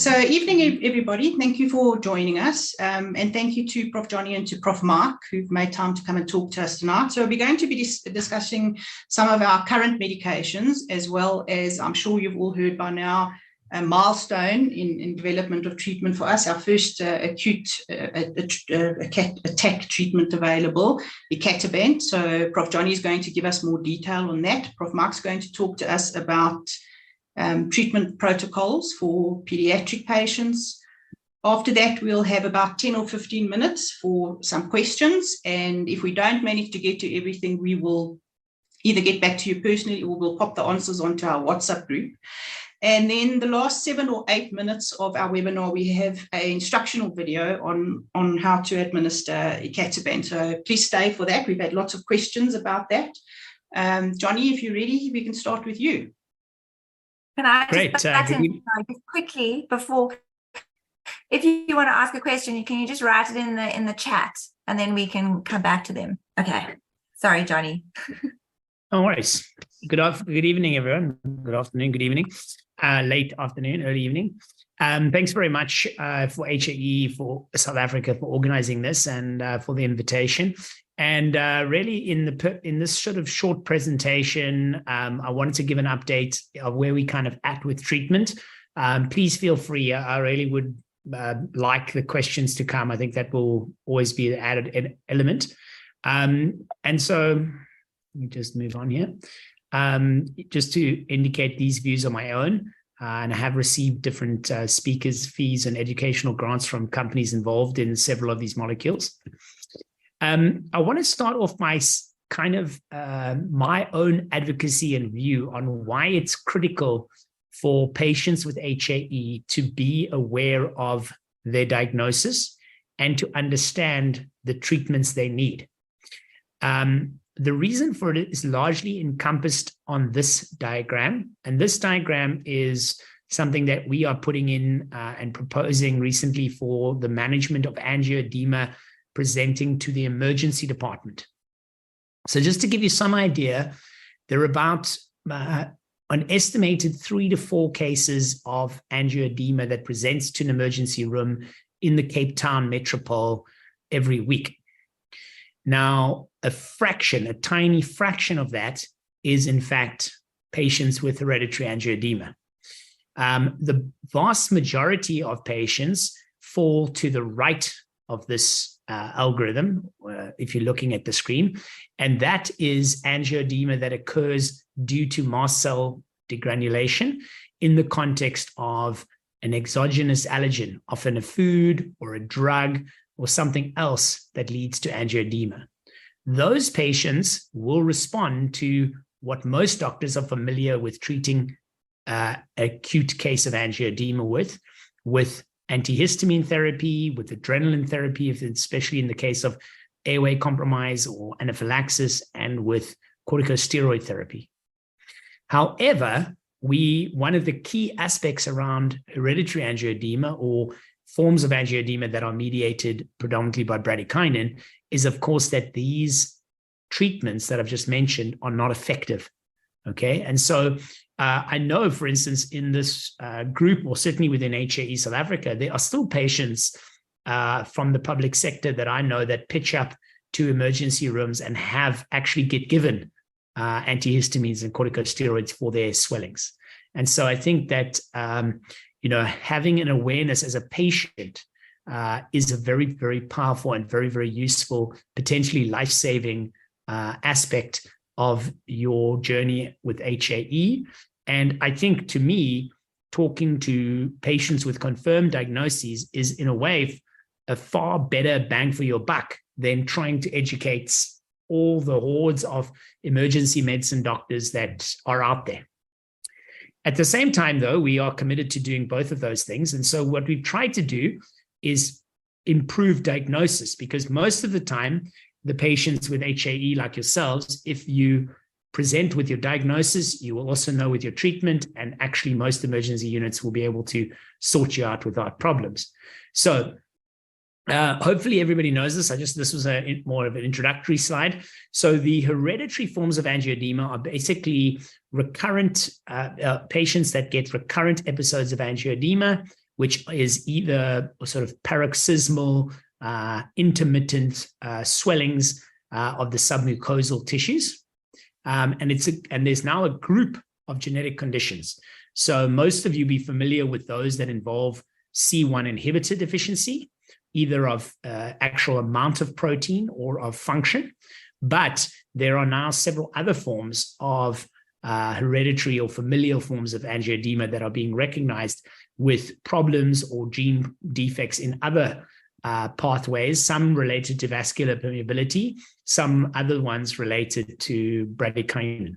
Evening, everybody. Thank you for joining us. And thank you to Prof. Johnny and to Prof. Mark, who've made time to come and talk to us tonight. So we're going to be discussing some of our current medications, as well as, I'm sure you've all heard by now, a milestone in development of treatment for us, our first acute attack treatment available, icatibant. So Prof. Johnny is going to give us more detail on that. Prof. Mark's going to talk to us about treatment protocols for pediatric patients. After that, we'll have about 10 or 15 minutes for some questions. And if we don't manage to get to everything, we will either get back to you personally or we'll pop the answers onto our WhatsApp group. And then the last 7 or 8 minutes of our webinar, we have an instructional video on how to administer icatibant. So please stay for that. We've had lots of questions about that. Johnny, if you're ready, we can start with you. Can I just quickly before, if you want to ask a question, can you just write it in the chat and then we can come back to them. Okay. Sorry, Johnny. No worries. Good evening, everyone. Good afternoon, good evening, late afternoon, early evening. Thanks very much for HAE, for South Africa, for organizing this and for the invitation. And really in this sort of short presentation, I wanted to give an update of where we kind of at with treatment. Please feel free. I really would like the questions to come. I think that will always be an added element. And so let me just move on here. Just to indicate these views are my own. And I have received different speakers' fees and educational grants from companies involved in several of these molecules. I want to start off by kind of my own advocacy and view on why it's critical for patients with HAE to be aware of their diagnosis and to understand the treatments they need. The reason for it is largely encompassed on this diagram. And this diagram is something that we are putting in and proposing recently for the management of angioedema presenting to the emergency department. So just to give you some idea, there are about an estimated 3 to 4 cases of angioedema that presents to an emergency room in the Cape Town metropole every week. Now, a tiny fraction of that is in fact patients with hereditary angioedema. The vast majority of patients fall to the right of this algorithm, if you're looking at the screen, and that is angioedema that occurs due to mast cell degranulation in the context of an exogenous allergen, often a food or a drug or something else that leads to angioedema. Those patients will respond to what most doctors are familiar with treating acute case of angioedema with antihistamine therapy, with adrenaline therapy, especially in the case of airway compromise or anaphylaxis, and with corticosteroid therapy. However, one of the key aspects around hereditary angioedema or forms of angioedema that are mediated predominantly by bradykinin is, of course, that these treatments that I've just mentioned are not effective. Okay, and so I know, for instance, in this group, or certainly within HAE South Africa, there are still patients from the public sector that I know that pitch up to emergency rooms and have actually given antihistamines and corticosteroids for their swellings. And so I think that having an awareness as a patient is a very, very powerful and very, very useful, potentially life-saving aspect of your journey with HAE. And I think, to me, talking to patients with confirmed diagnoses is, in a way, a far better bang for your buck than trying to educate all the hordes of emergency medicine doctors that are out there. At the same time, though, we are committed to doing both of those things. And so what we've tried to do is improve diagnosis, because most of the time, the patients with HAE like yourselves, if you present with your diagnosis, you will also know with your treatment, and actually most emergency units will be able to sort you out without problems. So hopefully everybody knows this. This was more of an introductory slide. So the hereditary forms of angioedema are basically recurrent patients that get recurrent episodes of angioedema which is either sort of paroxysmal, intermittent swellings of the submucosal tissues. And there's now a group of genetic conditions. So most of you be familiar with those that involve C1 inhibitor deficiency, either of actual amount of protein or of function. But there are now several other forms of hereditary or familial forms of angioedema that are being recognized with problems or gene defects in other pathways, some related to vascular permeability, some other ones related to bradykinin.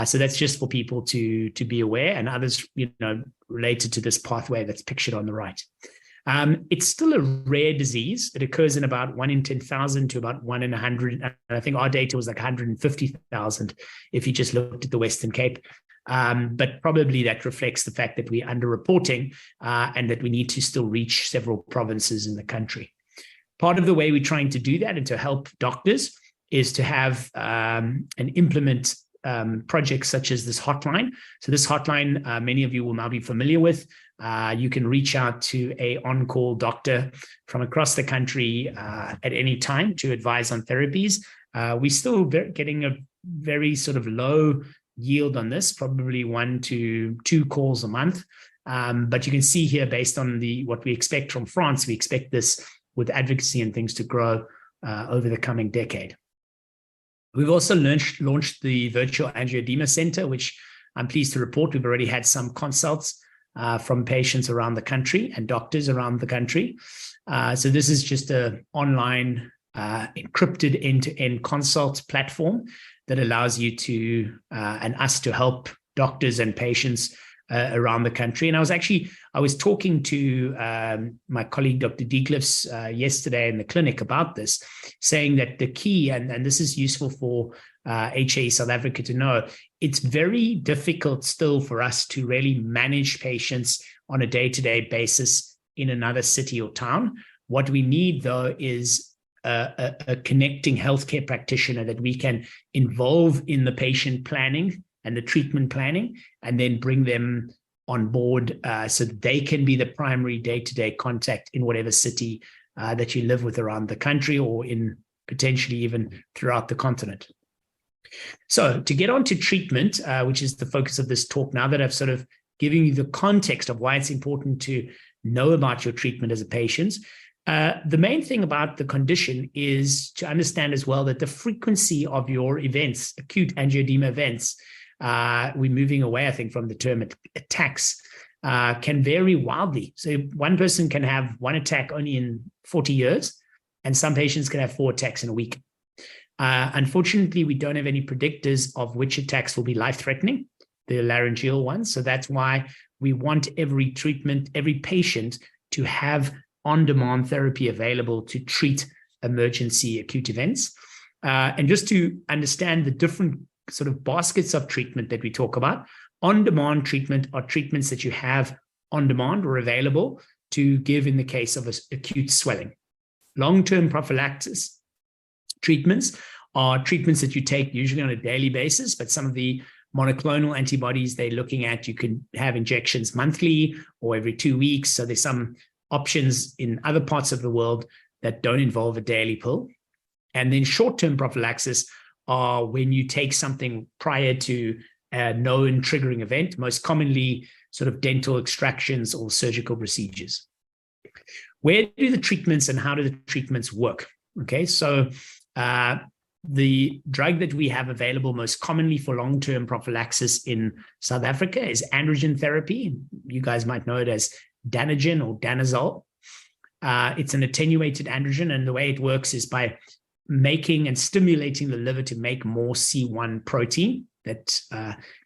So that's just for people to be aware, and others, related to this pathway that's pictured on the right. It's still a rare disease. It occurs in about 1 in 10,000 to about 1 in 100. And I think our data was like 150,000 if you just looked at the Western Cape. But probably that reflects the fact that we're underreporting and that we need to still reach several provinces in the country. Part of the way we're trying to do that and to help doctors is to have and implement projects such as this hotline. So this hotline, many of you will now be familiar with. You can reach out to a on-call doctor from across the country at any time to advise on therapies. We're still getting a very sort of low yield on this, probably 1 to 2 calls a month. But you can see here, based on what we expect from France, we expect this with advocacy and things to grow over the coming decade. We've also launched the Virtual Angioedema Center, which I'm pleased to report we've already had some consults from patients around the country and doctors around the country. So this is just an online encrypted end-to-end consult platform that allows you to and us to help doctors and patients around the country. And I was talking to my colleague, Dr. Diegloffs, yesterday in the clinic about this, saying that the key, and this is useful for HAE South Africa to know, it's very difficult still for us to really manage patients on a day-to-day basis in another city or town. What we need, though, is a connecting healthcare practitioner that we can involve in the patient planning and the treatment planning, and then bring them on board so that they can be the primary day-to-day contact in whatever city that you live with around the country, or in potentially even throughout the continent. So to get on to treatment, which is the focus of this talk, now that I've sort of given you the context of why it's important to know about your treatment as a patient, the main thing about the condition is to understand as well that the frequency of your events, acute angioedema events, we're moving away, I think, from the term attacks, can vary wildly. So one person can have one attack only in 40 years, and some patients can have 4 attacks in a week. Unfortunately, we don't have any predictors of which attacks will be life-threatening, the laryngeal ones. So that's why we want every patient to have on-demand therapy available to treat emergency acute events. And just to understand the different sort of baskets of treatment that we talk about, on-demand treatment are treatments that you have on demand or available to give in the case of acute swelling. Long-term prophylaxis treatments are treatments that you take usually on a daily basis, but some of the monoclonal antibodies they're looking at, you can have injections monthly or every 2 weeks. So there's some options in other parts of the world that don't involve a daily pill. And then short-term prophylaxis are when you take something prior to a known triggering event, most commonly sort of dental extractions or surgical procedures. Where do the treatments and how do the treatments work? Okay, so the drug that we have available most commonly for long-term prophylaxis in South Africa is androgen therapy. You guys might know it as Danagen or Danazol. It's an attenuated androgen, and the way it works is by making and stimulating the liver to make more C1 protein that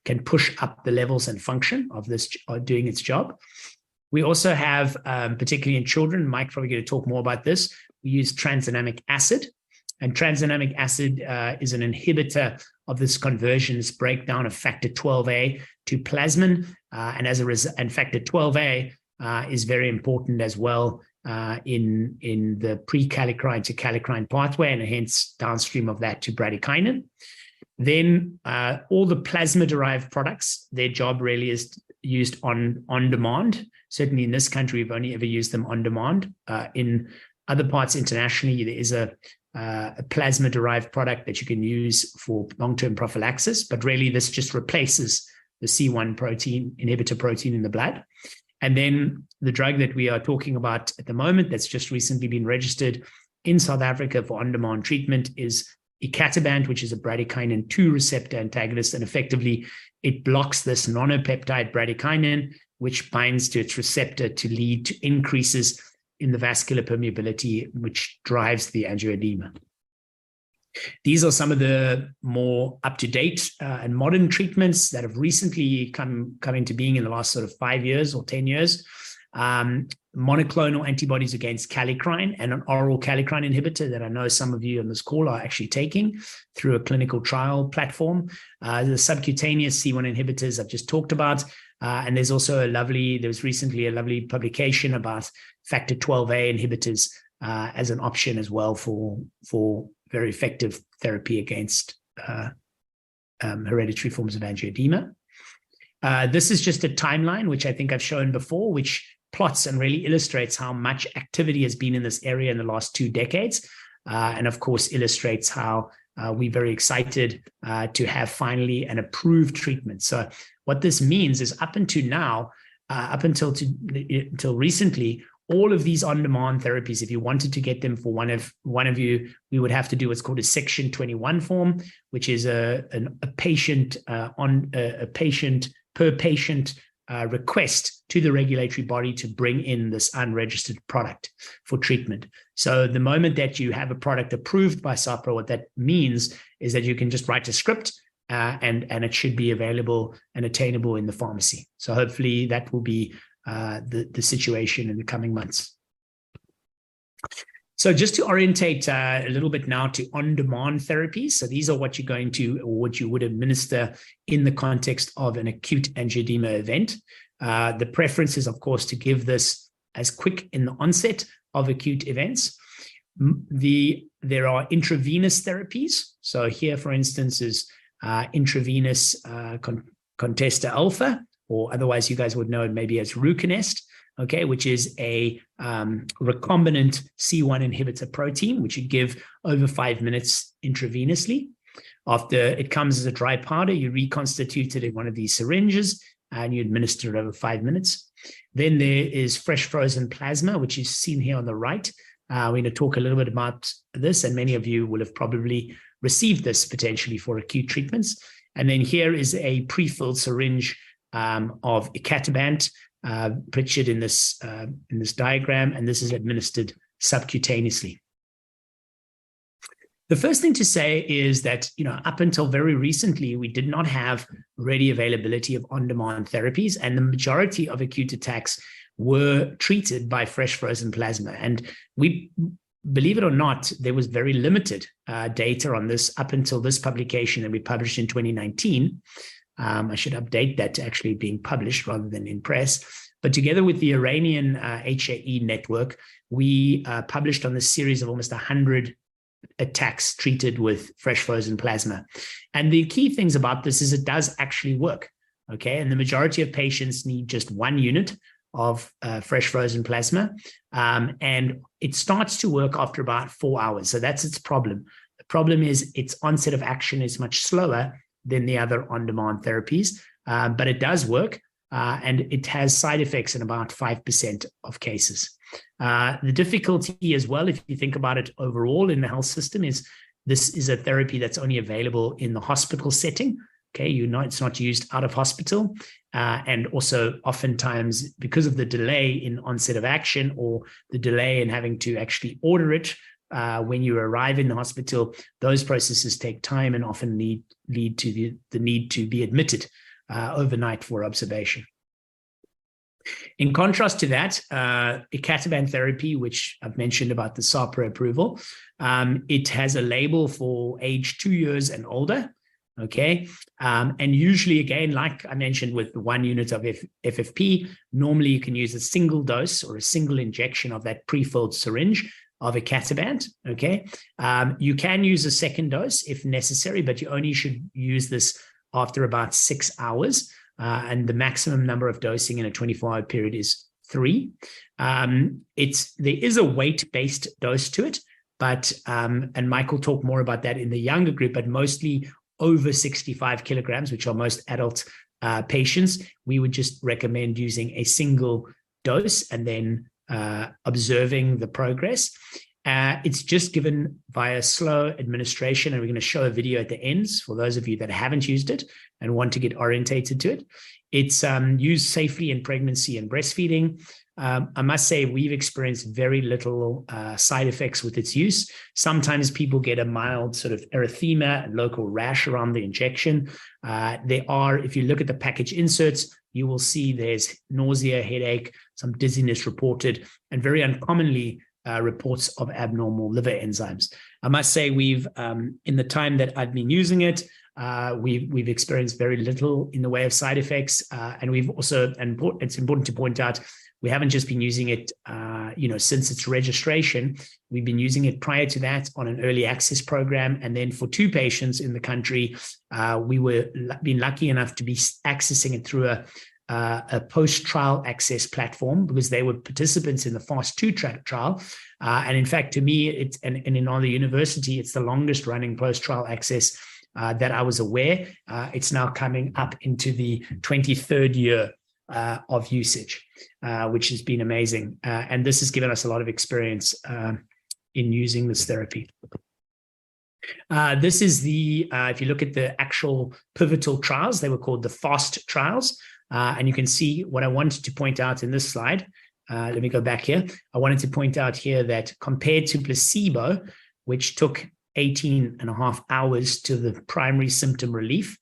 can push up the levels and function of this doing its job. We also have, particularly in children, Mike's probably going to talk more about this, we use tranexamic acid. And tranexamic acid is an inhibitor of this conversion, this breakdown of factor 12A to plasmin. And as a result, and factor 12A is very important as well in the prekallikrein to kallikrein pathway, and hence downstream of that to bradykinin. Then all the plasma-derived products, their job really is used on demand. Certainly in this country, we've only ever used them on demand. In other parts internationally, there is a plasma-derived product that you can use for long-term prophylaxis, but really this just replaces the C1 inhibitor protein in the blood. And then the drug that we are talking about at the moment that's just recently been registered in South Africa for on-demand treatment is icatibant, which is a bradykinin 2 receptor antagonist, and effectively it blocks this nonopeptide bradykinin, which binds to its receptor to lead to increases in the vascular permeability, which drives the angioedema. These are some of the more up-to-date and modern treatments that have recently come into being in the last sort of 5 years or 10 years. Monoclonal antibodies against kallikrein and an oral kallikrein inhibitor that I know some of you on this call are actually taking through a clinical trial platform. The subcutaneous C1 inhibitors I've just talked about. And there's also there was recently a lovely publication about factor 12A inhibitors as an option as well for very effective therapy against hereditary forms of angioedema. This is just a timeline, which I think I've shown before, which plots and really illustrates how much activity has been in this area in the last 2 decades. And of course, illustrates how we're very excited to have finally an approved treatment. So what this means is up until now, until recently, all of these on-demand therapies, if you wanted to get them for one of you, we would have to do what's called a Section 21 form, which is a patient per patient request to the regulatory body to bring in this unregistered product for treatment. So the moment that you have a product approved by SAHPRA, what that means is that you can just write a script and it should be available and attainable in the pharmacy. So hopefully that will be the situation in the coming months. So just to orientate a little bit now to on-demand therapies. So these are what you're going to, or what you would administer in the context of an acute angioedema event. The preference is, of course, to give this as quick in the onset of acute events. There are intravenous therapies. So here, for instance, is intravenous Contesta alpha, or otherwise you guys would know it maybe as Ruconest, okay, which is a recombinant C1 inhibitor protein, which you give over 5 minutes intravenously. After it comes as a dry powder, you reconstitute it in one of these syringes and you administer it over 5 minutes. Then there is fresh frozen plasma, which is seen here on the right. We're going to talk a little bit about this, and many of you will have probably received this potentially for acute treatments. And then here is a pre-filled syringe of icatibant, pictured in this diagram, and this is administered subcutaneously. The first thing to say is that, up until very recently, we did not have ready availability of on-demand therapies, and the majority of acute attacks were treated by fresh frozen plasma. And we, believe it or not, there was very limited data on this up until this publication that we published in 2019. I should update that to actually being published rather than in press. But together with the Iranian HAE network, we published on this series of almost 100 attacks treated with fresh frozen plasma. And the key things about this is it does actually work, okay? And the majority of patients need just 1 unit of fresh frozen plasma, and it starts to work after about 4 hours. So that's its problem. The problem is its onset of action is much slower than the other on-demand therapies, but it does work, and it has side effects in about 5% of cases. The difficulty as well, if you think about it overall in the health system, is this is a therapy that's only available in the hospital setting. Okay, it's not used out of hospital, and also oftentimes because of the delay in onset of action or the delay in having to actually order it when you arrive in the hospital, those processes take time and often lead to the need to be admitted overnight for observation. In contrast to that, icatibant therapy, which I've mentioned about the SAHPRA approval, it has a label for age 2 years and older. Okay. And usually, again, like I mentioned with the 1 unit of FFP, normally you can use a single dose or a single injection of that pre-filled syringe of icatibant. Okay. You can use a second dose if necessary, but you only should use this after about 6 hours. and the maximum number of dosing in a 24-hour period is 3. There is a weight-based dose to it, but and Mike will talk more about that in the younger group, but mostly over 65 kilograms, which are most adult patients. We would just recommend using a single dose and then observing the progress. It's just given via slow administration, and we're going to show a video at the ends for those of you that haven't used it and want to get orientated to it. It's used safely in pregnancy and breastfeeding. I must say we've experienced very little side effects with its use. Sometimes people get a mild sort of erythema and local rash around the injection. If you look at the package inserts, you will see there's nausea, headache, some dizziness reported, and very uncommonly reports of abnormal liver enzymes. I must say we've, in the time that I've been using it, we've experienced very little in the way of side effects. And we've also, and it's important to point out, we haven't just been using it, since its registration. We've been using it prior to that on an early access program. And then for 2 patients in the country, we were been lucky enough to be accessing it through a post-trial access platform, because they were participants in the FAST-2 trial. And in fact, to me, and in other university, it's the longest running post-trial access that I was aware. It's now coming up into the 23rd year of usage, which has been amazing. And this has given us a lot of experience in using this therapy. This is if you look at the actual pivotal trials, they were called the FAST trials. And you can see what I wanted to point out in this slide. Let me go back here. I wanted to point out here that compared to placebo, which took 18.5 hours to the primary symptom relief,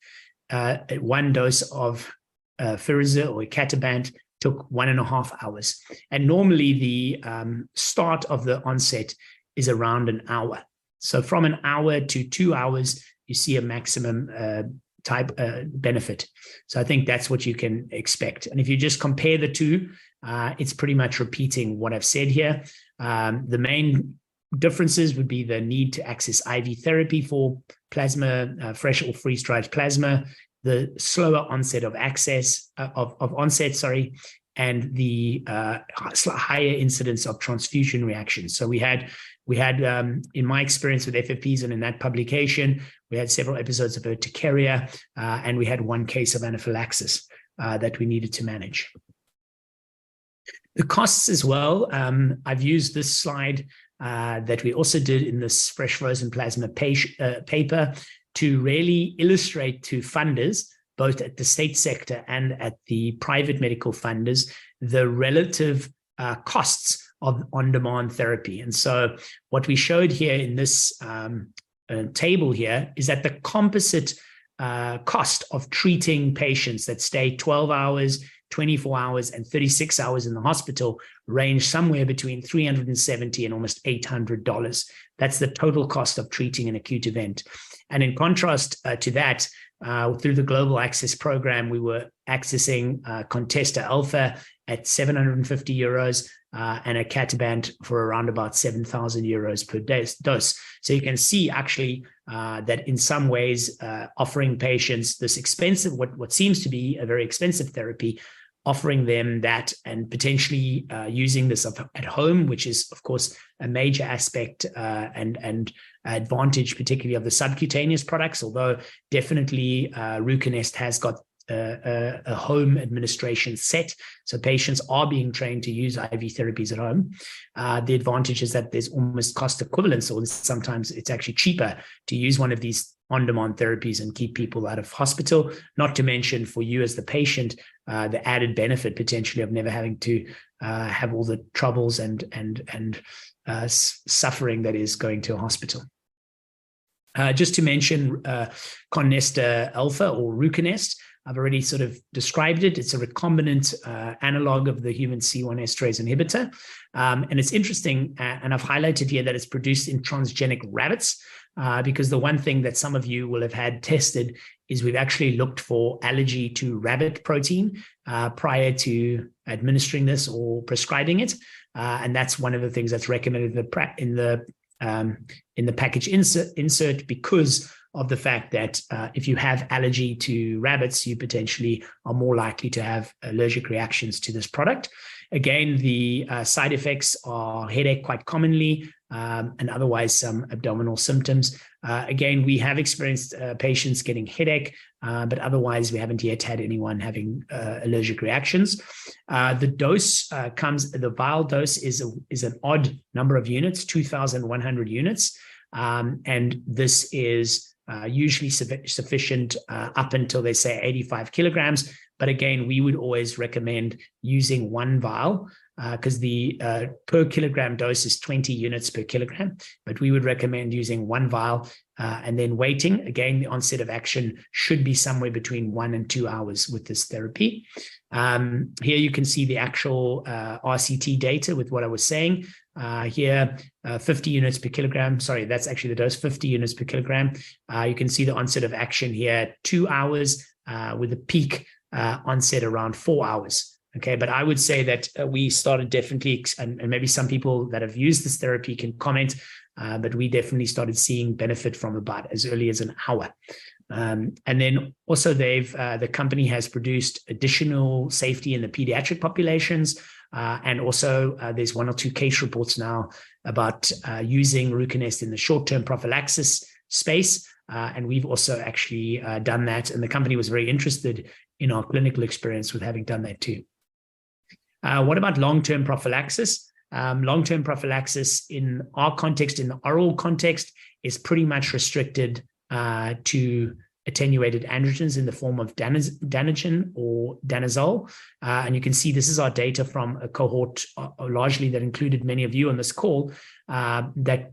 1 dose of Firazyr or icatibant took 1.5 hours. And normally the start of the onset is around an hour. So from an hour to 2 hours, you see a maximum type benefit. So I think that's what you can expect. And if you just compare the two, it's pretty much repeating what I've said here. The main differences would be the need to access IV therapy for plasma, fresh or freeze-dried plasma, the slower onset of onset, and the higher incidence of transfusion reactions. So we had, in my experience with FFPs and in that publication, we had several episodes of urticaria, and we had 1 case of anaphylaxis that we needed to manage. The costs as well, I've used this slide that we also did in this fresh frozen plasma paper to really illustrate to funders, both at the state sector and at the private medical funders, the relative costs of on-demand therapy. And so what we showed here in this table here is that the composite cost of treating patients that stay 12 hours, 24 hours, and 36 hours in the hospital range somewhere between $370 and almost $800. That's the total cost of treating an acute event. And in contrast to that, through the Global Access Program, we were accessing Contesta Alpha at 750 euros and icatibant for around about 7,000 euros per dose. So you can see actually that in some ways, offering patients this expensive, what seems to be a very expensive therapy, offering them that and potentially using this at home, which is, of course, a major aspect and advantage, particularly of the subcutaneous products, although definitely Ruconest has got a home administration set. So patients are being trained to use IV therapies at home. The advantage is that there's almost cost equivalence, or sometimes it's actually cheaper to use one of these on-demand therapies and keep people out of hospital, not to mention for you as the patient, the added benefit potentially of never having to have all the troubles and suffering that is going to a hospital. Just to mention Contesta Alpha or Ruconest, I've already sort of described it. It's a recombinant analog of the human C1 esterase inhibitor. And it's interesting, and I've highlighted here that it's produced in transgenic rabbits, because the one thing that some of you will have had tested is we've actually looked for allergy to rabbit protein prior to administering this or prescribing it. And that's one of the things that's recommended in the package insert because of the fact that if you have allergy to rabbits, you potentially are more likely to have allergic reactions to this product. Again, the side effects are headache quite commonly, and otherwise some abdominal symptoms. Again, we have experienced patients getting headache, but otherwise we haven't yet had anyone having allergic reactions. The dose the vial dose is an odd number of units, 2,100 units. And this is usually sufficient up until they say 85 kilograms. But again, we would always recommend using one vial because the per kilogram dose is 20 units per kilogram. But we would recommend using one vial and then waiting. Again, the onset of action should be somewhere between 1 and 2 hours with this therapy. Here you can see the actual RCT data with what I was saying. Here, 50 units per kilogram. Sorry, that's actually the dose, 50 units per kilogram. You can see the onset of action here, 2 hours with a peak onset around 4 hours. Okay, but I would say that we started definitely, and maybe some people that have used this therapy can comment, but we definitely started seeing benefit from about as early as an hour. And then also the company has produced additional safety in the pediatric populations. And also there's 1 or 2 case reports now about using Ruconest in the short-term prophylaxis space. And we've also actually done that. And the company was very interested in our clinical experience with having done that too. What about long-term prophylaxis? Long-term prophylaxis in our context, in the oral context, is pretty much restricted to attenuated androgens in the form of Danagen or Danazol. And you can see this is our data from a cohort largely that included many of you on this call that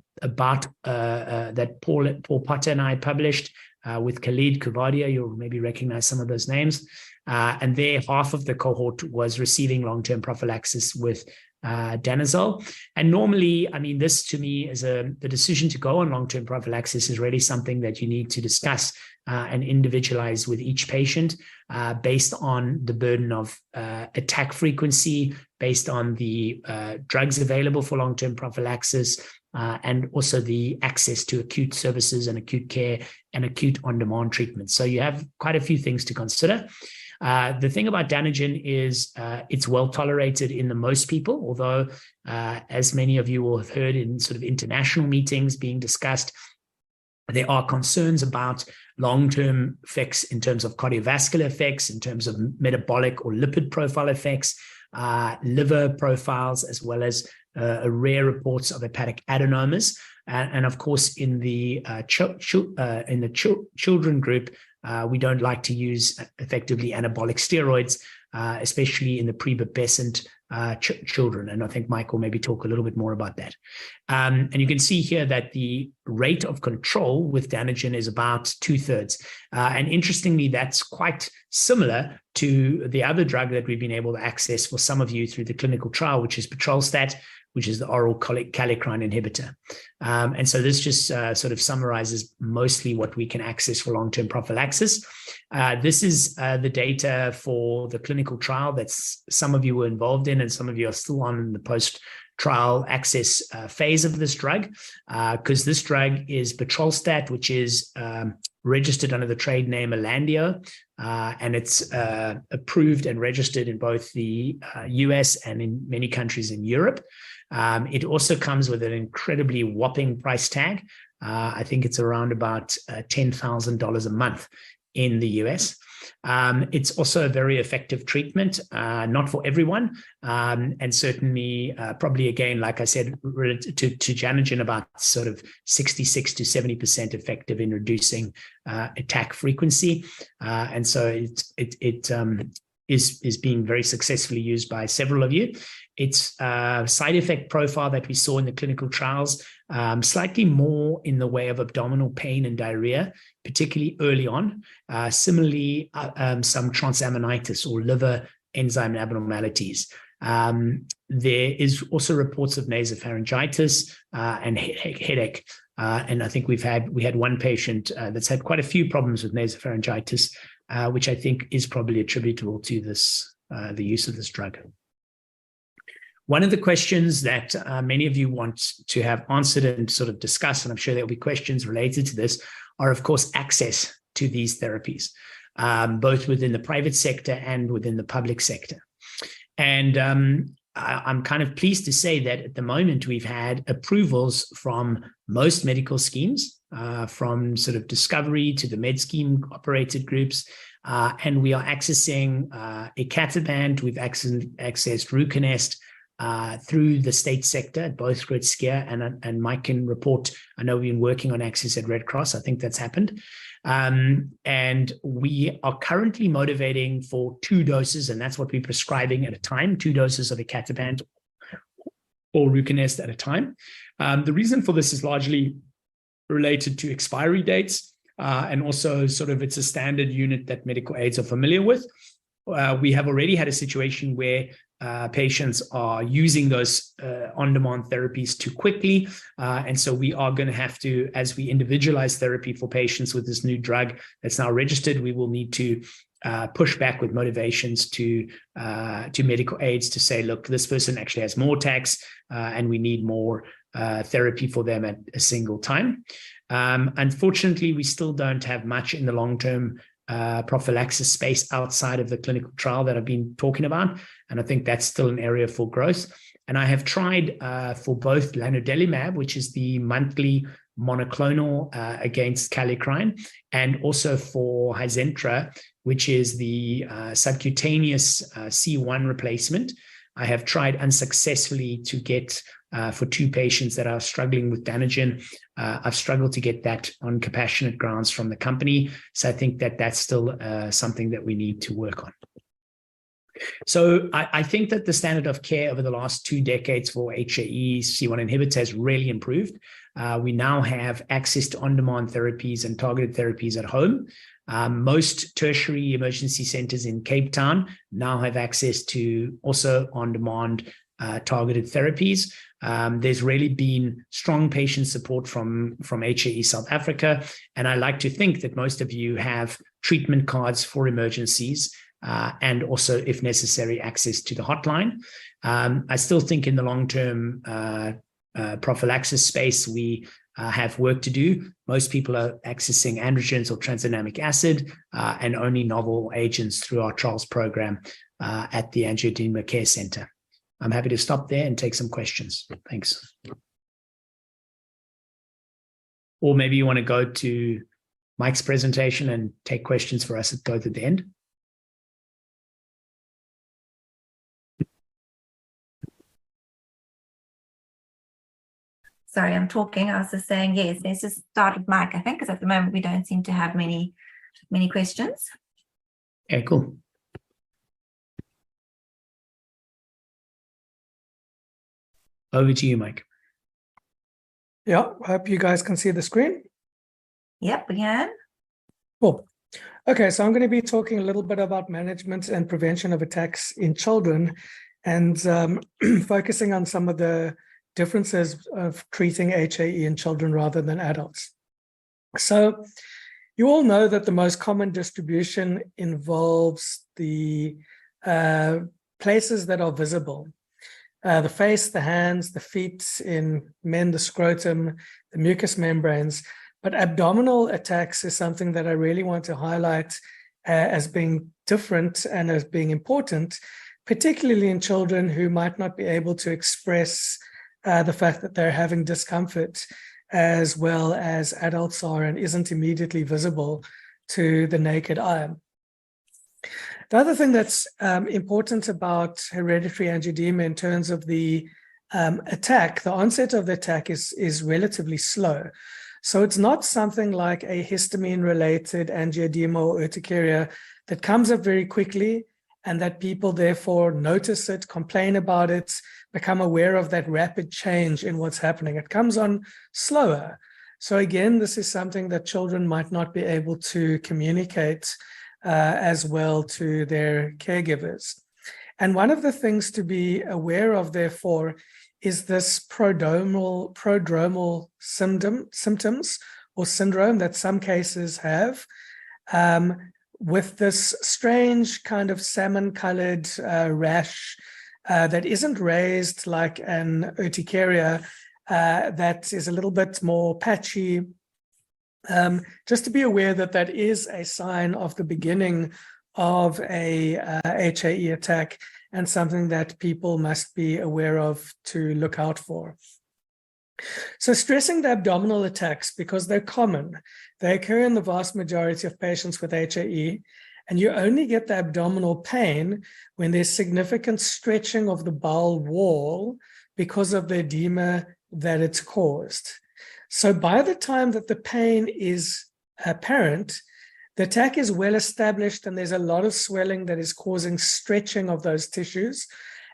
Paul Potter and I published with Khalid Kuvadia. You'll maybe recognize some of those names. And there, half of the cohort was receiving long-term prophylaxis with Danazol. And normally, I mean, this to me is the decision to go on long-term prophylaxis is really something that you need to discuss and individualize with each patient based on the burden of attack frequency, based on the drugs available for long-term prophylaxis, and also the access to acute services and acute care and acute on-demand treatment. So you have quite a few things to consider. The thing about Danagen is it's well tolerated in the most people, although as many of you will have heard in sort of international meetings being discussed, there are concerns about long-term effects in terms of cardiovascular effects, in terms of metabolic or lipid profile effects, liver profiles, as well as rare reports of hepatic adenomas. And of course, in the children group, we don't like to use effectively anabolic steroids, especially in the prepubescent children. And I think Mike will maybe talk a little bit more about that. And you can see here that the rate of control with Danagen is about 2/3. And interestingly, that's quite similar to the other drug that we've been able to access for some of you through the clinical trial, which is Petrolstat, which is the oral kallikrein inhibitor. And so this just sort of summarizes mostly what we can access for long-term prophylaxis. This is the data for the clinical trial that some of you were involved in and some of you are still on the post-trial access phase of this drug, because this drug is Petrolstat, which is registered under the trade name Elandio, and it's approved and registered in both the US and in many countries in Europe. It also comes with an incredibly whopping price tag. I think it's around about $10,000 a month in the US. It's also a very effective treatment, not for everyone, and certainly probably, again, like I said, relative to Danagen, about sort of 66 to 70% effective in reducing attack frequency. And so it is being very successfully used by several of you. Its side effect profile that we saw in the clinical trials, slightly more in the way of abdominal pain and diarrhea, particularly early on. Similarly, some transaminitis or liver enzyme abnormalities. There is also reports of nasopharyngitis and headache. And I think we had one patient that's had quite a few problems with nasopharyngitis, which I think is probably attributable to this the use of this drug. One of the questions that many of you want to have answered and sort of discuss, and I'm sure there'll be questions related to this, are of course access to these therapies, both within the private sector and within the public sector. And I'm kind of pleased to say that at the moment we've had approvals from most medical schemes, from sort of Discovery to the med scheme operated groups, and we are accessing icatibant, we've accessed Ruconest through the state sector at both Groote Schuur, and Mike can report, I know we've been working on access at Red Cross, I think that's happened. And we are currently motivating for 2 doses, and that's what we're prescribing at a time, 2 doses of icatibant or Ruconest at a time. The reason for this is largely related to expiry dates, and also sort of it's a standard unit that medical aids are familiar with. We have already had a situation where patients are using those on-demand therapies too quickly. And so we are going to have to, as we individualize therapy for patients with this new drug that's now registered, we will need to push back with motivations to medical aids to say, look, this person actually has more attacks and we need more therapy for them at a single time. Unfortunately, we still don't have much in the long-term prophylaxis space outside of the clinical trial that I've been talking about. And I think that's still an area for growth. And I have tried for both lanadelumab, which is the monthly monoclonal against kallikrein, and also for Hizentra, which is the subcutaneous C1 replacement. I have tried unsuccessfully to get for 2 patients that are struggling with Danagen. I've struggled to get that on compassionate grounds from the company. So I think that that's still something that we need to work on. So I think that the standard of care over the last 2 decades for HAE C1 inhibitors has really improved. We now have access to on-demand therapies and targeted therapies at home. Most tertiary emergency centers in Cape Town now have access to also on-demand targeted therapies. There's really been strong patient support from HAE South Africa. And I like to think that most of you have treatment cards for emergencies and also, if necessary, access to the hotline. I still think in the long-term prophylaxis space, we have work to do. Most people are accessing androgens or tranexamic acid and only novel agents through our trials program at the Angioedema Care Center. I'm happy to stop there and take some questions. Thanks. Or maybe you want to go to Mike's presentation and take questions for us at both at the end. Sorry, I'm talking. I was just saying, yes, let's just start with Mike, I think, because at the moment we don't seem to have many questions. Okay, cool. Over to you, Mike. Yeah, I hope you guys can see the screen. Yep, we can. Cool. Okay, so I'm going to be talking a little bit about management and prevention of attacks in children, and focusing on some of the differences of treating HAE in children rather than adults. So you all know that the most common distribution involves the places that are visible. The face, the hands, the feet, in men, the scrotum, the mucous membranes. But abdominal attacks is something that I really want to highlight as being different and as being important, particularly in children who might not be able to express the fact that they're having discomfort as well as adults are and isn't immediately visible to the naked eye. The other thing that's important about hereditary angioedema in terms of the attack, the onset of the attack is relatively slow. So it's not something like a histamine-related angioedema or urticaria that comes up very quickly and that people therefore notice it, complain about it, become aware of that rapid change in what's happening. It comes on slower. So again, this is something that children might not be able to communicate as well to their caregivers. And one of the things to be aware of, therefore, is this prodromal symptoms or syndrome that some cases have, with this strange kind of salmon-colored rash that isn't raised like an urticaria, that is a little bit more patchy. Just to be aware that that is a sign of the beginning of a HAE attack, and something that people must be aware of to look out for. So stressing the abdominal attacks, because they're common, they occur in the vast majority of patients with HAE, and you only get the abdominal pain when there's significant stretching of the bowel wall because of the edema that it's caused. So by the time that the pain is apparent, the attack is well established and there's a lot of swelling that is causing stretching of those tissues.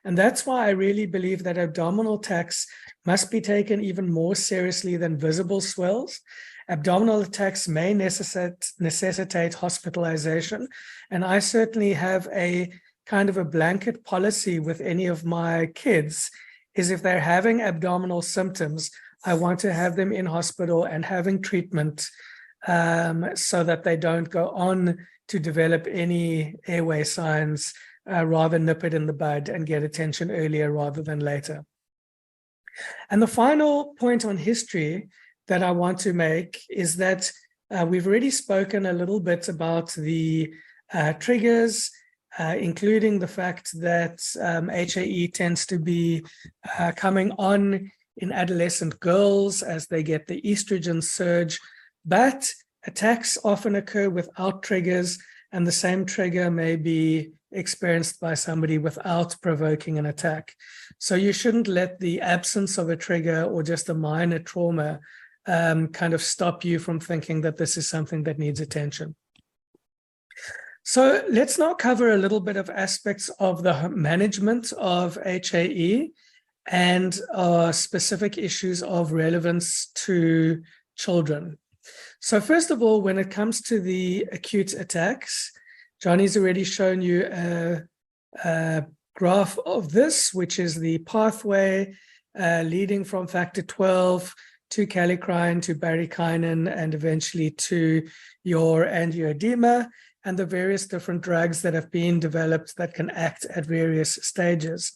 And that's why I really believe that abdominal attacks must be taken even more seriously than visible swells. Abdominal attacks may necessitate hospitalization. And I certainly have a kind of a blanket policy with any of my kids, is if they're having abdominal symptoms, I want to have them in hospital and having treatment, so that they don't go on to develop any airway signs, rather nip it in the bud and get attention earlier rather than later. And the final point on history that I want to make is that we've already spoken a little bit about the triggers, including the fact that HAE tends to be coming on in adolescent girls as they get the estrogen surge, but attacks often occur without triggers, and the same trigger may be experienced by somebody without provoking an attack. So you shouldn't let the absence of a trigger or just a minor trauma kind of stop you from thinking that this is something that needs attention. So let's now cover a little bit of aspects of the management of HAE and specific issues of relevance to children. So first of all, when it comes to the acute attacks, Johnny's already shown you a graph of this, which is the pathway leading from factor 12 to kallikrein to bradykinin and eventually to your angioedema, and the various different drugs that have been developed that can act at various stages.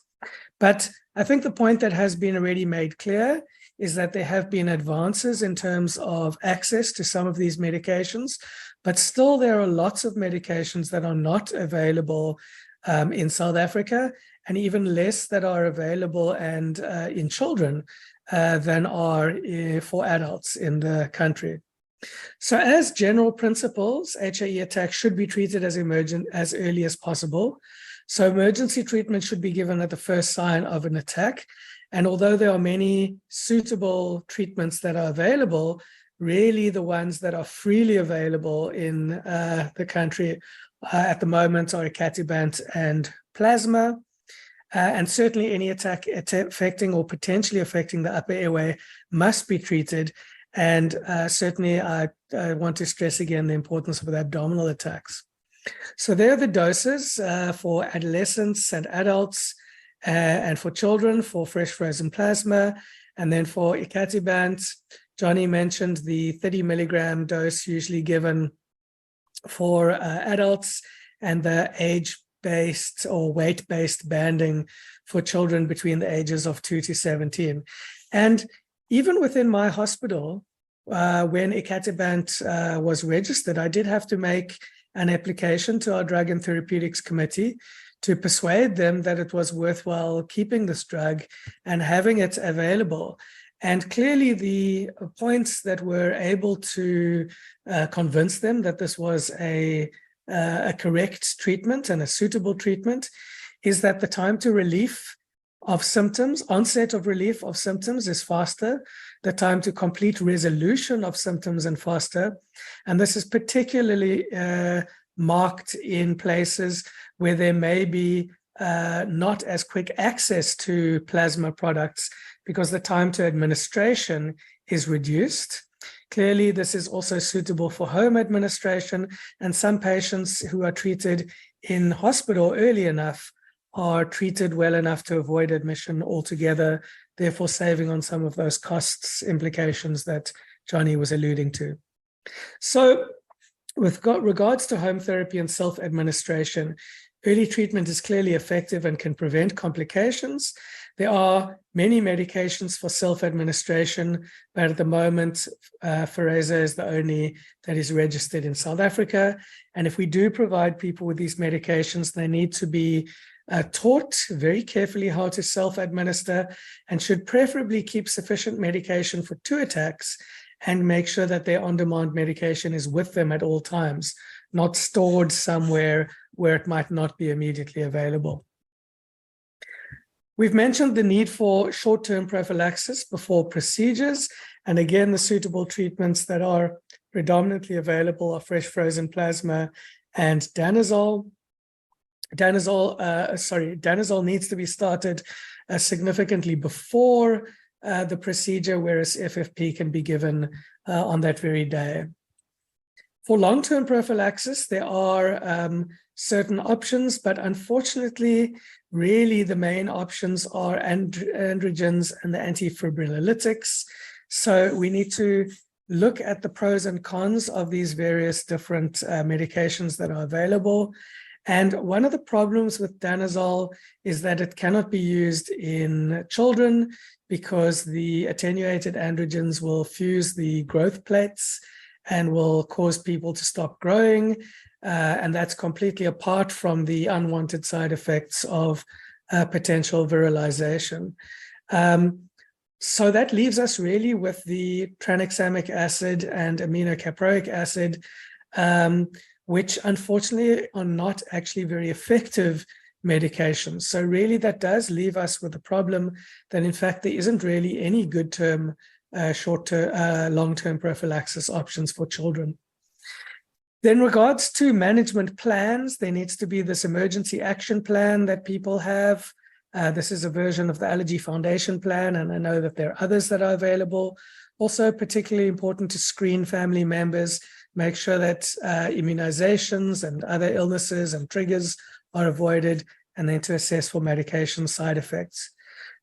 But I think the point that has been already made clear is that there have been advances in terms of access to some of these medications, but still there are lots of medications that are not available in South Africa, and even less that are available and in children than are for adults in the country. So as general principles, HAE attacks should be treated as emergent as early as possible. So emergency treatment should be given at the first sign of an attack. And although there are many suitable treatments that are available, really the ones that are freely available in the country at the moment are icatibant and plasma. And certainly any attack affecting or potentially affecting the upper airway must be treated. And certainly I want to stress again the importance of the abdominal attacks. So there are the doses for adolescents and adults and for children for fresh frozen plasma. And then for icatibant, Johnny mentioned the 30 milligram dose usually given for adults, and the age-based or weight-based banding for children between the ages of 2 to 17. And even within my hospital, when icatibant was registered, I did have to make an application to our Drug and Therapeutics Committee to persuade them that it was worthwhile keeping this drug and having it available. And clearly the points that were able to convince them that this was a correct treatment and a suitable treatment is that the time to relief of symptoms, onset of relief of symptoms is faster, the time to complete resolution of symptoms is faster. And this is particularly marked in places where there may be not as quick access to plasma products because the time to administration is reduced. Clearly, this is also suitable for home administration, and some patients who are treated in hospital early enough are treated well enough to avoid admission altogether, therefore saving on some of those costs implications that Johnny was alluding to. So with regards to home therapy and self-administration, Early treatment is clearly effective and can prevent complications. There are many medications for self-administration, but at the moment, Fereza is the only that is registered in South Africa. And if we do provide people with these medications, they need to be taught very carefully how to self-administer, and should preferably keep sufficient medication for 2 attacks and make sure that their on-demand medication is with them at all times, not stored somewhere where it might not be immediately available. We've mentioned the need for short-term prophylaxis before procedures. And again, the suitable treatments that are predominantly available are fresh frozen plasma and danazol. Danazol needs to be started significantly before the procedure, whereas FFP can be given on that very day. For long-term prophylaxis, there are certain options, but unfortunately, really the main options are androgens and the antifibrinolytics. So we need to look at the pros and cons of these various different medications that are available. And one of the problems with danazol is that it cannot be used in children because the attenuated androgens will fuse the growth plates and will cause people to stop growing. And that's completely apart from the unwanted side effects of potential virilization. So that leaves us really with the tranexamic acid and aminocaproic acid, which unfortunately are not actually very effective medications. So really that does leave us with the problem that in fact there isn't really any good term, short-term, long-term prophylaxis options for children. Then in regards to management plans, there needs to be this emergency action plan that people have. This is a version of the Allergy Foundation plan, and I know that there are others that are available. Also particularly important to screen family members, make sure that immunizations and other illnesses and triggers are avoided, and then to assess for medication side effects.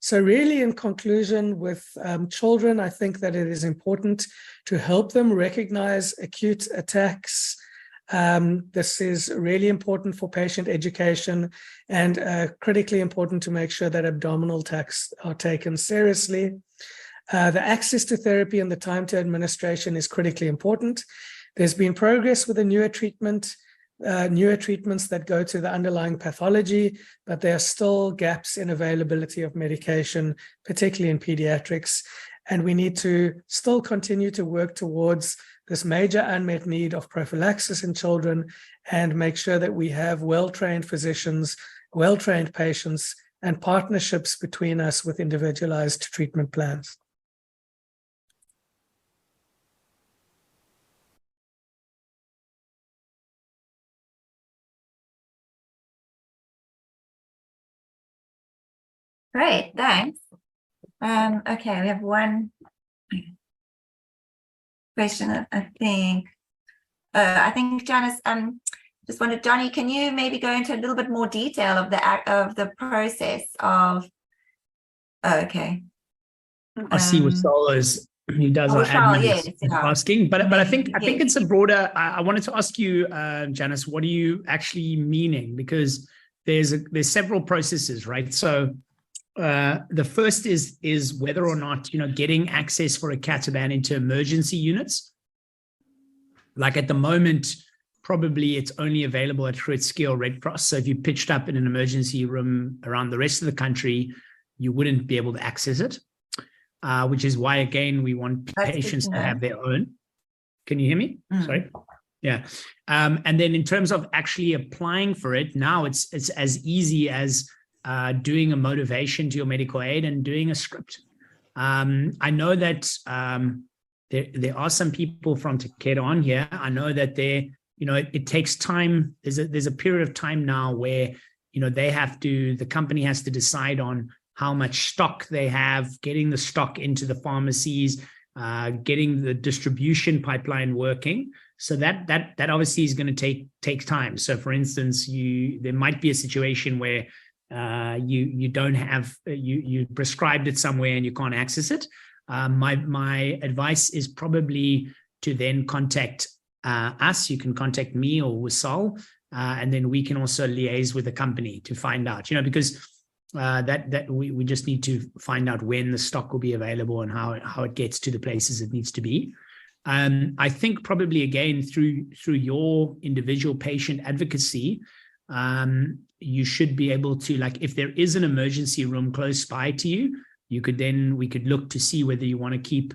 So really, in conclusion, with children, I think that it is important to help them recognize acute attacks. This is really important for patient education and critically important to make sure that abdominal attacks are taken seriously. The access to therapy and the time to administration is critically important. There's been progress with a newer treatments that go to the underlying pathology, but there are still gaps in availability of medication, particularly in pediatrics. And we need to still continue to work towards this major unmet need of prophylaxis in children and make sure that we have well-trained physicians, well-trained patients, and partnerships between us with individualized treatment plans. Great, thanks. Okay, we have one question, I think. I think Janice just wanted, Johnny, can you maybe go into a little bit more detail of the process of? Oh, okay. I see what Saul is. He does our admin, yes, asking, but I think it's a broader. I wanted to ask you, Janice, what are you actually meaning? Because there's several processes, right? So the first is whether or not getting access for icatibant into emergency units. Like at the moment, probably it's only available at Groote Schuur Red Cross. So if you pitched up in an emergency room around the rest of the country, you wouldn't be able to access it. Which is why, again, we want patients to have their own. Can you hear me? Sorry. Yeah. And then in terms of actually applying for it, now it's as easy as doing a motivation to your medical aid and doing a script. I know that there are some people from Takeda on here. I know that it takes time. There's a period of time now where the company has to decide on how much stock they have, getting the stock into the pharmacies, getting the distribution pipeline working. So that obviously is going to take time. So for instance, there might be a situation where you don't have, you prescribed it somewhere and you can't access it. My advice is probably to then contact us. You can contact me or Wissal, and then we can also liaise with the company to find out, because that we just need to find out when the stock will be available and how it gets to the places it needs to be. I think probably again through your individual patient advocacy, you should be able to, like, if there is an emergency room close by to you, we could look to see whether you want to keep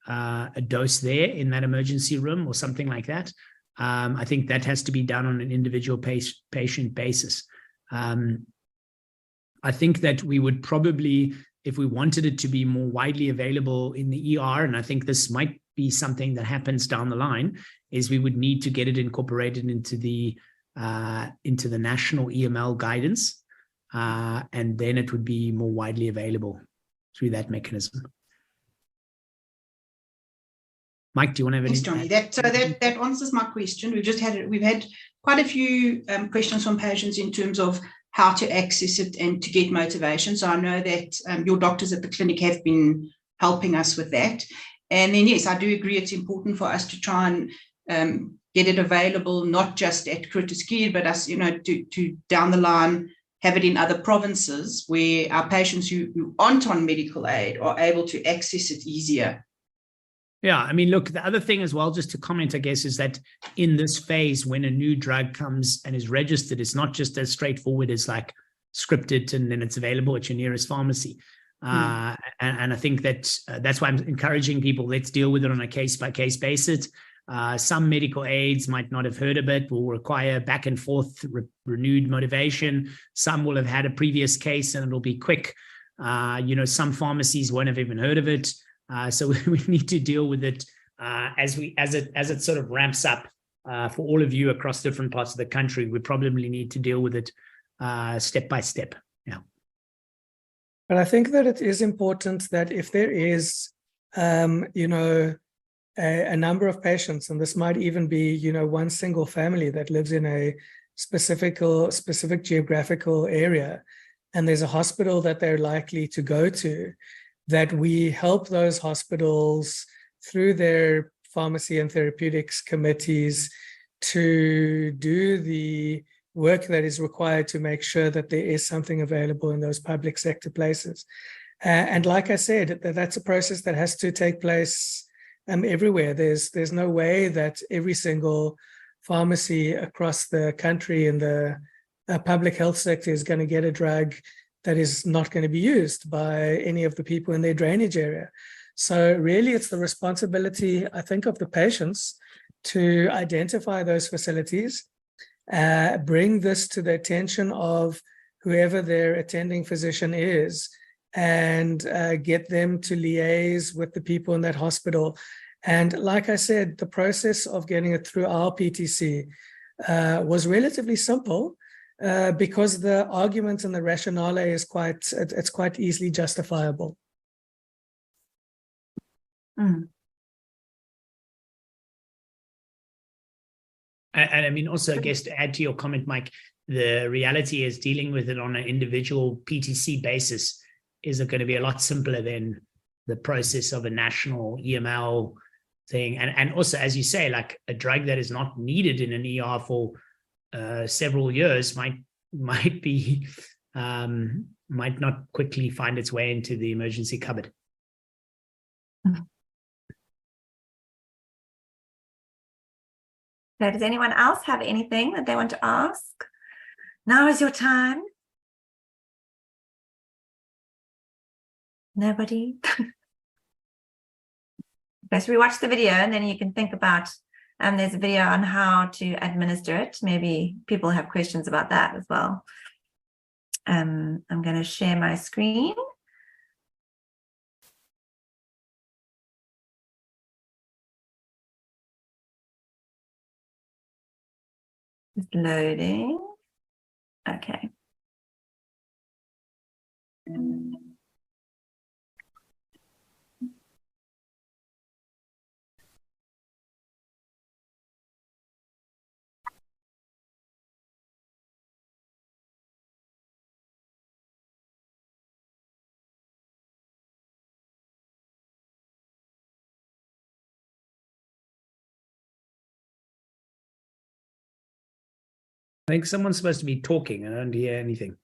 a dose there in that emergency room or something like that. I think that has to be done on an individual patient basis. I think that we would probably, if we wanted it to be more widely available in the ER, and I think this might be something that happens down the line, is we would need to get it incorporated into the national EML guidance, and then it would be more widely available through that mechanism. Mike, do you want to have Thanks, Johnny. That answers my question. We've had quite a few questions from patients in terms of how to access it and to get motivation. So I know that your doctors at the clinic have been helping us with that. And then, yes, I do agree it's important for us to try and get it available, not just at Curtis Keir, but us, to down the line, have it in other provinces where our patients who aren't on medical aid are able to access it easier. Yeah, I mean, look, the other thing as well, just to comment, I guess, is that in this phase, when a new drug comes and is registered, it's not just as straightforward as like script it and then it's available at your nearest pharmacy. And I think that's why I'm encouraging people, let's deal with it on a case-by-case basis. Some medical aids might not have heard of it, will require back and forth renewed motivation. Some will have had a previous case and it'll be quick. Some pharmacies won't have even heard of it. So we need to deal with it as it sort of ramps up for all of you across different parts of the country. We probably need to deal with it step by step. Yeah. But I think that it is important that if there is, a number of patients, and this might even be, one single family that lives in a specific geographical area, and there's a hospital that they're likely to go to, that we help those hospitals through their pharmacy and therapeutics committees to do the work that is required to make sure that there is something available in those public sector places. And like I said, that's a process that has to take place everywhere. There's no way that every single pharmacy across the country in the public health sector is going to get a drug that is not going to be used by any of the people in their drainage area. So really, it's the responsibility, I think, of the patients to identify those facilities, bring this to the attention of whoever their attending physician is, and get them to liaise with the people in that hospital. And like I said, the process of getting it through our PTC was relatively simple. Because the argument and the rationale is quite easily justifiable. And I mean, also, I guess to add to your comment, Mike, the reality is dealing with it on an individual PTC basis is going to be a lot simpler than the process of a national EML thing. And also, as you say, like a drug that is not needed in an ER for several years might not quickly find its way into the emergency cupboard. So does anyone else have anything that they want to ask? Now is your time. Nobody? Best rewatch the video and then you can think about, there's a video on how to administer it. Maybe people have questions about that as well. I'm going to share my screen. Just loading. Okay. I think someone's supposed to be talking. I don't hear anything.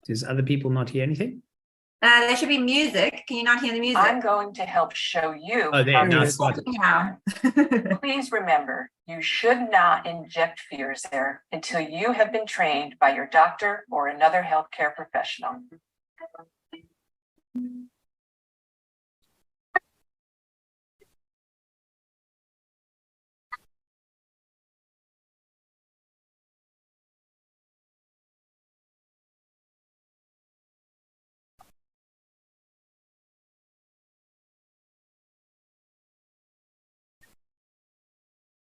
Does other people not hear anything? There should be music. Can you not hear the music? I'm going to help show you. Oh, there, now it started. Now. Please remember, you should not inject Firazyr until you have been trained by your doctor or another healthcare professional.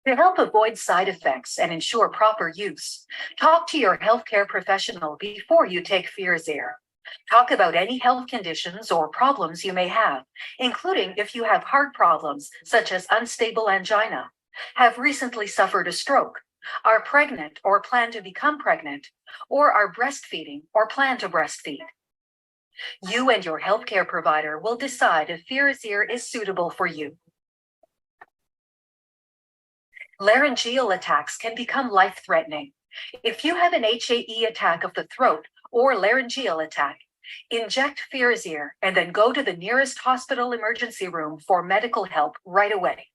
To help avoid side effects and ensure proper use, talk to your healthcare professional before you take Firazyr. Talk about any health conditions or problems you may have, including if you have heart problems such as unstable angina, have recently suffered a stroke, are pregnant or plan to become pregnant, or are breastfeeding or plan to breastfeed. You and your healthcare provider will decide if Firazyr is suitable for you. Laryngeal attacks can become life-threatening. If you have an HAE attack of the throat or laryngeal attack, inject Firazyr and then go to the nearest hospital emergency room for medical help right away.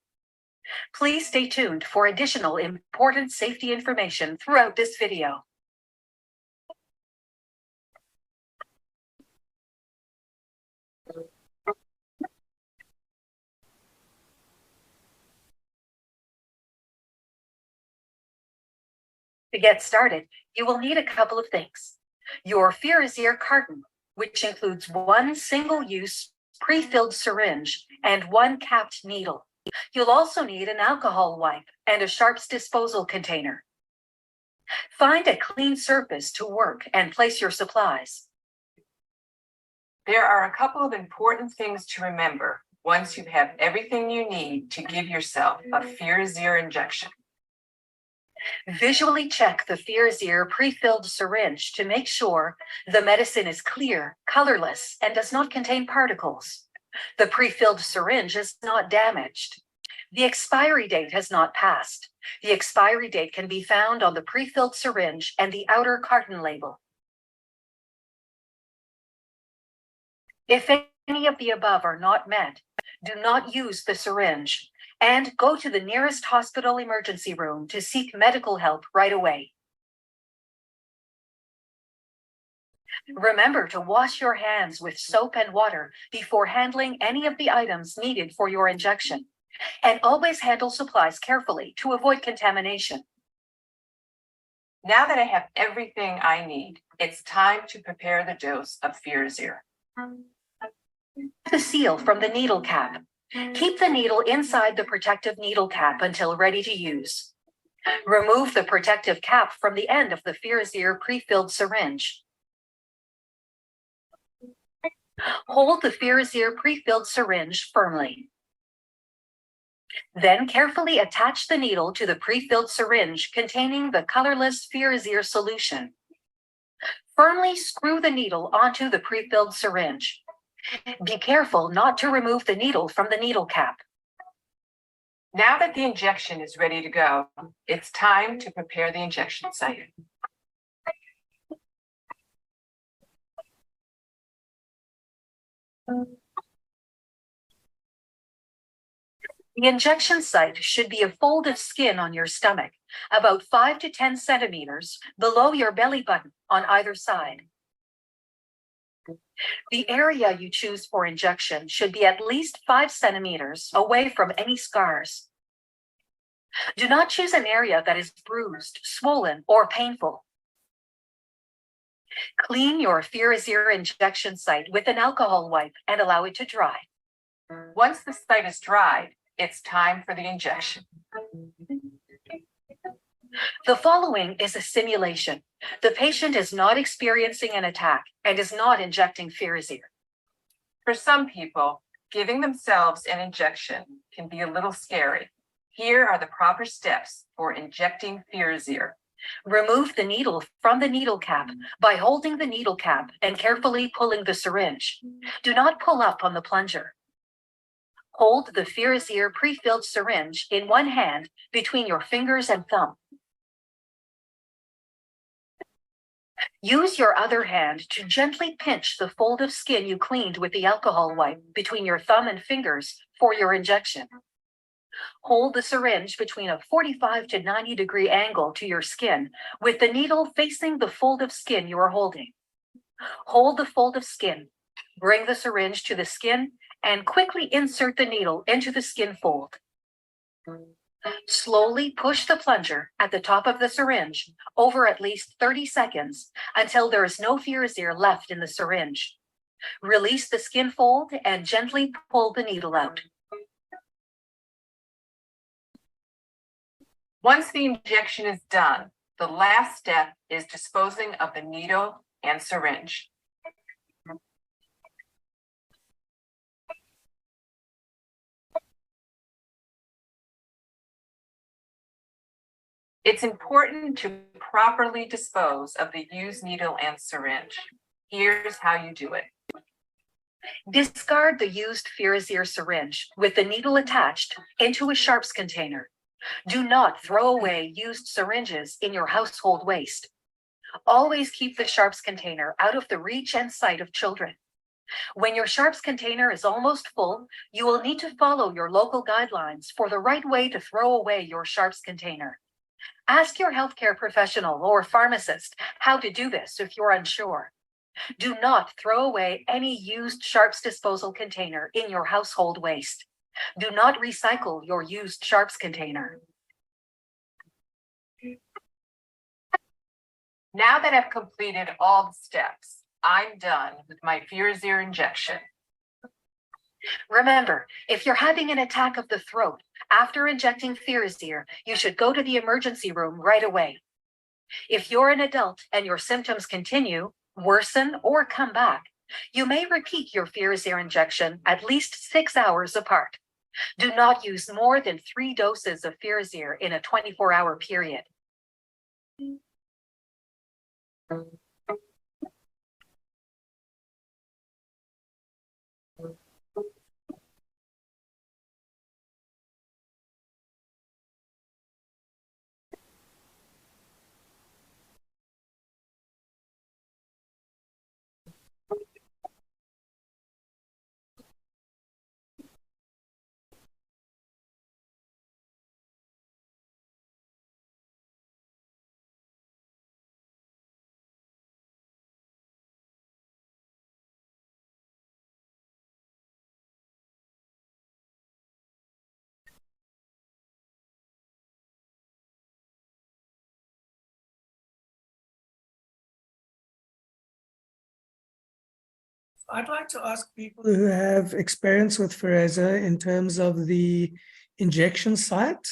Please stay tuned for additional important safety information throughout this video. To get started, you will need a couple of things. Your Firazyr carton, which includes one single-use pre-filled syringe and one capped needle. You'll also need an alcohol wipe and a sharps disposal container. Find a clean surface to work and place your supplies. There are a couple of important things to remember once you have everything you need to give yourself a Firazyr injection. Visually check the Firazyr pre-filled syringe to make sure the medicine is clear, colorless, and does not contain particles. The pre-filled syringe is not damaged. The expiry date has not passed. The expiry date can be found on the pre-filled syringe and the outer carton label. If any of the above are not met, do not use the syringe and go to the nearest hospital emergency room to seek medical help right away. Remember to wash your hands with soap and water before handling any of the items needed for your injection, and always handle supplies carefully to avoid contamination. Now that I have everything I need, it's time to prepare the dose of Firazyr. The seal from the needle cap. Keep the needle inside the protective needle cap until ready to use. Remove the protective cap from the end of the Firazyr pre-filled syringe. Hold the Firazyr pre-filled syringe firmly. Then carefully attach the needle to the pre-filled syringe containing the colorless Firazyr solution. Firmly screw the needle onto the pre-filled syringe. Be careful not to remove the needle from the needle cap. Now that the injection is ready to go, it's time to prepare the injection site. The injection site should be a fold of skin on your stomach, about 5 to 10 centimeters below your belly button on either side. The area you choose for injection should be at least 5 centimeters away from any scars. Do not choose an area that is bruised, swollen, or painful. Clean your Firazyr injection site with an alcohol wipe and allow it to dry. Once the site is dried, it's time for the injection. The following is a simulation. The patient is not experiencing an attack and is not injecting Firazyr. For some people, giving themselves an injection can be a little scary. Here are the proper steps for injecting Firazyr. Remove the needle from the needle cap by holding the needle cap and carefully pulling the syringe. Do not pull up on the plunger. Hold the Firazyr pre-filled syringe in one hand between your fingers and thumb. Use your other hand to gently pinch the fold of skin you cleaned with the alcohol wipe between your thumb and fingers for your injection. Hold the syringe between a 45 to 90 degree angle to your skin with the needle facing the fold of skin you are holding. Hold the fold of skin, bring the syringe to the skin, and quickly insert the needle into the skin fold. Slowly push the plunger at the top of the syringe over at least 30 seconds until there is no Firazyr left in the syringe. Release the skin fold and gently pull the needle out. Once the injection is done, the last step is disposing of the needle and syringe. It's important to properly dispose of the used needle and syringe. Here's how you do it. Discard the used Firazyr syringe with the needle attached into a sharps container. Do not throw away used syringes in your household waste. Always keep the sharps container out of the reach and sight of children. When your sharps container is almost full, you will need to follow your local guidelines for the right way to throw away your sharps container. Ask your healthcare professional or pharmacist how to do this if you're unsure. Do not throw away any used sharps disposal container in your household waste. Do not recycle your used sharps container. Now that I've completed all the steps, I'm done with my Firazyr injection. Remember, if you're having an attack of the throat after injecting Firazyr, you should go to the emergency room right away. If you're an adult and your symptoms continue, worsen, or come back, you may repeat your Firazyr injection at least 6 hours apart. Do not use more than 3 doses of Firazyr in a 24-hour period. I'd like to ask people who have experience with Firazyr in terms of the injection site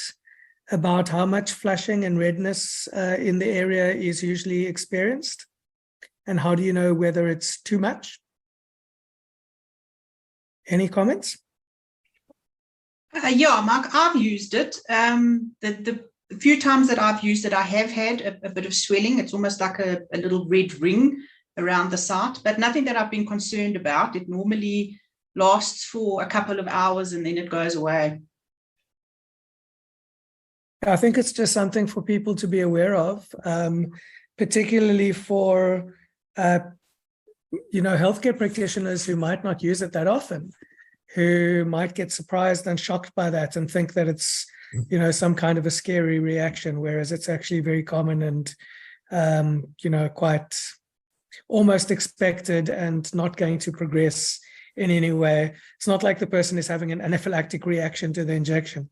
about how much flushing and redness in the area is usually experienced, and how do you know whether it's too much? Any comments? Yeah, Mark, I've used it. The few times that I've used it, I have had a bit of swelling. It's almost like a little red ring around the site, but nothing that I've been concerned about. It normally lasts for a couple of hours and then it goes away. I think it's just something for people to be aware of, particularly for healthcare practitioners who might not use it that often, who might get surprised and shocked by that and think that it's some kind of a scary reaction, whereas it's actually very common and quite almost expected and not going to progress in any way. It's not like the person is having an anaphylactic reaction to the injection.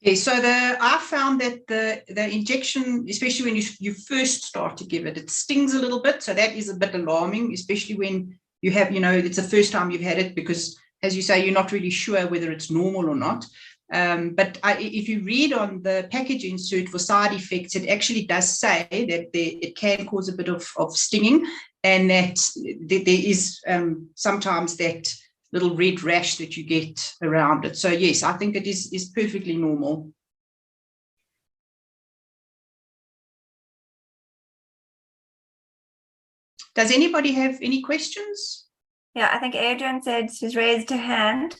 Yeah, so I found that the injection, especially when you first start to give it, it stings a little bit. So that is a bit alarming, especially when you have, it's the first time you've had it, because as you say, you're not really sure whether it's normal or not. But if you read on the package insert for side effects, it actually does say that it can cause a bit of stinging, and that there is sometimes that little red rash that you get around it. So yes, I think it is perfectly normal. Does anybody have any questions? Yeah, I think Adrian said she's raised her hand.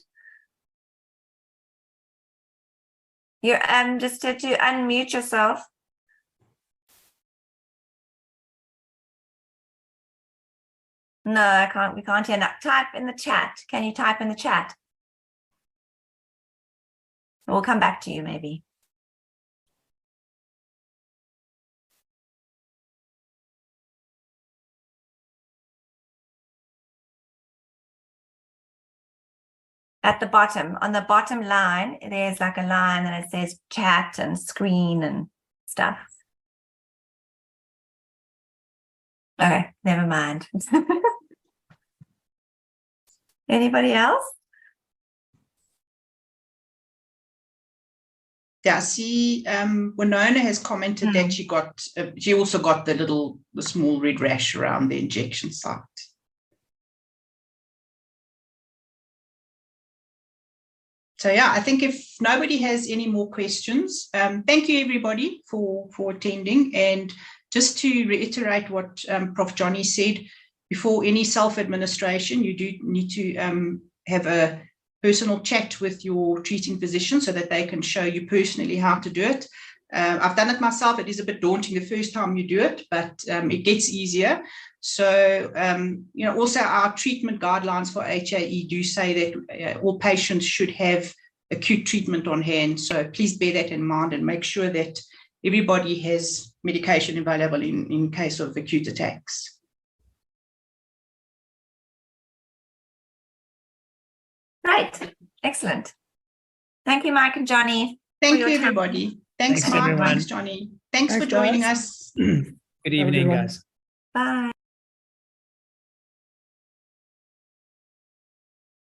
You're just to unmute yourself. No, I can't. We can't hear that. Type in the chat. Can you type in the chat? We'll come back to you maybe. At the bottom, on the bottom line, there's like a line and it says chat and screen and stuff. Okay, never mind. Anybody else? Yeah, see, Winona has commented that she also got the small red rash around the injection site. So yeah, I think if nobody has any more questions, thank you everybody for attending. And just to reiterate what Prof. Johnny said, before any self-administration, you do need to have a personal chat with your treating physician so that they can show you personally how to do it. I've done it myself. It is a bit daunting the first time you do it, but it gets easier. So, also our treatment guidelines for HAE do say that all patients should have acute treatment on hand. So please bear that in mind and make sure that everybody has medication available in case of acute attacks. Right. Excellent. Thank you, Mike and Johnny. Thank you, everybody. Thanks, Mike. Everyone. Thanks, Johnny. Thanks for joining us. Good evening, guys. Bye.